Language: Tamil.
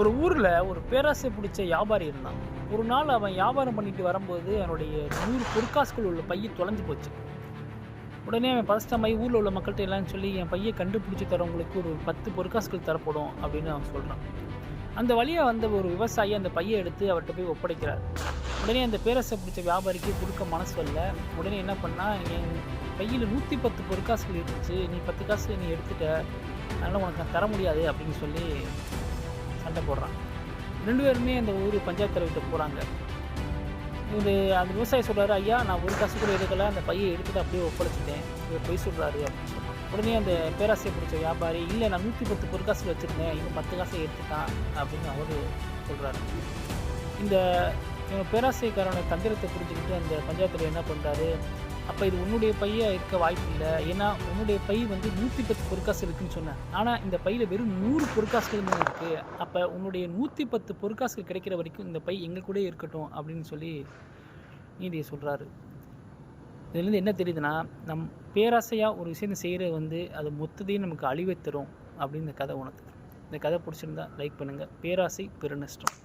ஒரு ஊரில் ஒரு பேராசை பிடிச்ச வியாபாரி இருந்தான். ஒரு நாள் அவன் வியாபாரம் பண்ணிட்டு வரும்போது அவனுடைய 100 பொற்காசுகள் உள்ள பைய தொலைஞ்சு போச்சு. உடனே அவன் பதஷ்டமாயி ஊரில் உள்ள மக்கள்கிட்ட எல்லாம் சொல்லி, என் பையை கண்டுபிடிச்சி தரவங்களுக்கு ஒரு 10 பொற்காசுகள் தரப்படும் அப்படின்னு அவன் சொல்கிறான். அந்த வழியாக வந்த ஒரு விவசாயி அந்த பையை எடுத்து அவர்கிட்ட போய் ஒப்படைக்கிறார். உடனே அந்த பேராசை பிடிச்ச வியாபாரிக்கு கொடுக்க மனசு வரல. உடனே என்ன பண்ணா, என் பையில் 110 பொற்காசுகள் இருந்துச்சு, நீ 10 காசு நீ எடுத்துட்ட, அதனால் உனக்கு நான் தர முடியாது அப்படின்னு சொல்லி சண்டை போடுறான். 2 பேருமே அந்த ஊர் பஞ்சாயத்து தலைவர்கிட்ட போகிறாங்க. அந்த விவசாயி சொல்கிறாரு, ஐயா நான் ஒரு காசு கூட எடுக்கலை, அந்த பையை எடுத்துகிட்டு அப்படியே ஒப்படைச்சிட்டேன், இவர் பொய் சொல்கிறாரு அப்படின்னு சொல்கிறான். உடனே அந்த பேராசையை பிடிச்ச வியாபாரி, இல்லை நான் 110 பொற்காசு வச்சுருந்தேன், இன்னும் 10 காசை எடுத்துட்டான் அப்படின்னு அவர் சொல்கிறாரு. இந்த பேராசைக்காரனோட தந்திரத்தை புரிஞ்சுக்கிட்டு அந்த பஞ்சாயத்து தலைவர் என்ன பண்ணுறாரு, அப்போ இது உன்னுடைய பையாக இருக்க வாய்ப்பு இல்லை, ஏன்னா உன்னுடைய பை 110 பொற்காசு இருக்குதுன்னு சொன்னேன், ஆனால் இந்த பையில் வெறும் 100 பொற்காசுகள் தான் இருக்குது, அப்போ உன்னுடைய 110 பொற்காசுகள் கிடைக்கிற வரைக்கும் இந்த பை எங்கள் கூட இருக்கட்டும் அப்படின்னு சொல்லி நீதியை சொல்கிறாரு. இதுலேருந்து என்ன தெரியுதுன்னா, நம் பேராசையாக ஒரு விஷயத்தை செய்கிறது அது மொத்தத்தையும் நமக்கு அழிவை தரும் அப்படின்னு இந்த கதை உணர்த்துது. இந்த கதை பிடிச்சிருந்தா லைக் பண்ணுங்கள். பேராசை பெருநஷ்டம்.